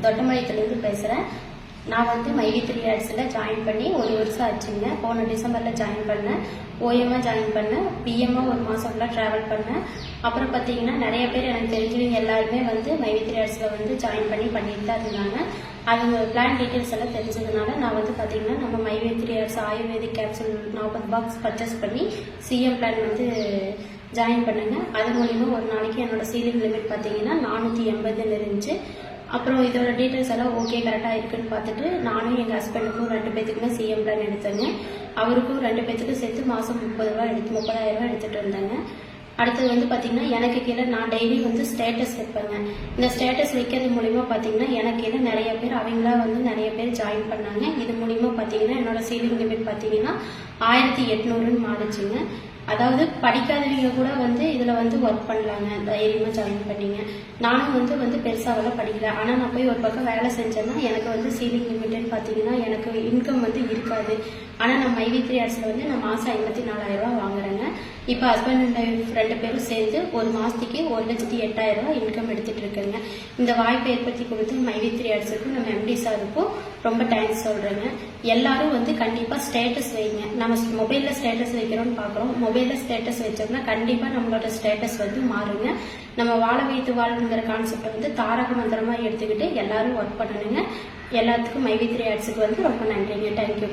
தொட்டமலையிலேருந்து பேசுகிறேன். நான் வந்து மைவி3 ஆட்ஸில் ஜாயின் பண்ணி 1 வருஷம் ஆச்சுங்க. போன டிசம்பரில் ஜாயின் பண்ணேன். ஓஎம்மாக ஜாயின் பண்ணேன். பிஎம்மாக 1 மாதம் ஃபுல்லாக ட்ராவல் பண்ணேன். அப்புறம் பார்த்தீங்கன்னா நிறைய பேர் எனக்கு தெரிஞ்சவங்க எல்லாருமே வந்து மைவி3 ஆட்ஸில் வந்து ஜாயின் பண்ணிட்டு தான் இருந்தாங்க. அவங்க பிளான் டீட்டெயில்ஸ் எல்லாம் தெரிஞ்சதுனால நான் வந்து பார்த்தீங்கன்னா நம்ம Myv3 ads ayurvedic capsule 40 box purchase பண்ணி சிஎம் பிளான் வந்து ஜாயின் பண்ணுங்க. அது மூலிமா ஒரு நாளைக்கு என்னோட சீலிங் லிமிட் பார்த்தீங்கன்னா 480 இருந்துச்சு. அப்புறம் இதோட டீட்டெயில்ஸ் எல்லாம் ஓகே கரெக்டாக இருக்குன்னு பார்த்துட்டு நானும் எங்கள் ஹஸ்பண்டுக்கும் 2 பேத்துக்குமே சிஎம் பிளான் எடுத்தேங்க. அவருக்கும் 2 பேத்துக்கும் சேர்த்து மாதம் 30,000 ரூபா எடுத்துகிட்டு வந்தேங்க. அடுத்தது வந்து பார்த்தீங்கன்னா எனக்கு கீழே நான் டெய்லி வந்து ஸ்டேட்டஸ் வைப்பேங்க. இந்த ஸ்டேட்டஸ் வைக்கிறது மூலிமா பார்த்தீங்கன்னா எனக்கு கீழே நிறைய பேர் அவங்களா வந்து நிறைய பேர் ஜாயின் பண்ணாங்க. இது மூலிமா பார்த்தீங்கன்னா என்னோட சீலிங் லிமிட் பார்த்தீங்கன்னா 1800ன்னு மாறிச்சுங்க. அதாவது படிக்காதவங்க கூட வந்து இதில் வந்து ஒர்க் பண்ணலாங்க. தைரியமாக ஜாயின் பண்ணிங்க. நானும் வந்து பெருசாவெல்லாம் படிக்கல. ஆனால் நான் போய் ஒரு பக்கம் வேலை செஞ்சேன்னா எனக்கு வந்து சீலிங் லிமிட்னு பார்த்தீங்கன்னா எனக்கு இன்கம் வந்து இருக்காது. ஆனால் நான் மைவி3 ஆட்ஸில் வந்து நான் மாதம் 54,000 ரூபா வாங்குறேங்க. இப்போ ஹஸ்பண்ட் அண்ட் ஒய்ஃப் 2 பேரும் சேர்ந்து ஒரு மாதத்துக்கு 1,08,000 ரூபா இன்கம் எடுத்துகிட்டு இருக்கேங்க. இந்த வாய்ப்பை ஏற்படுத்தி கொடுத்து மைவி3 ஆட்ஸுக்கும் நம்ம எம்டி சாருக்கும் ரொம்ப தேங்க்ஸ் சொல்கிறேங்க. எல்லாரும் வந்து கண்டிப்பாக ஸ்டேட்டஸ் வைங்க. நம்ம மொபைலில் ஸ்டேட்டஸ் வைக்கிறோம்னு பார்க்குறோம். மொபைலில் ஸ்டேட்டஸ் வச்சோம்னா கண்டிப்பாக நம்மளோட ஸ்டேட்டஸ் வந்து மாறுங்க. நம்ம வாழ வைத்து வாழணுங்கிற கான்செப்டை வந்து தாரக மந்திரமாக எடுத்துக்கிட்டு எல்லாரும் ஒர்க் பண்ணணுங்க. எல்லாத்துக்கும் மைவி3 ஆட்ஸுக்கு வந்து ரொம்ப நன்றிங்க. தேங்க்யூ.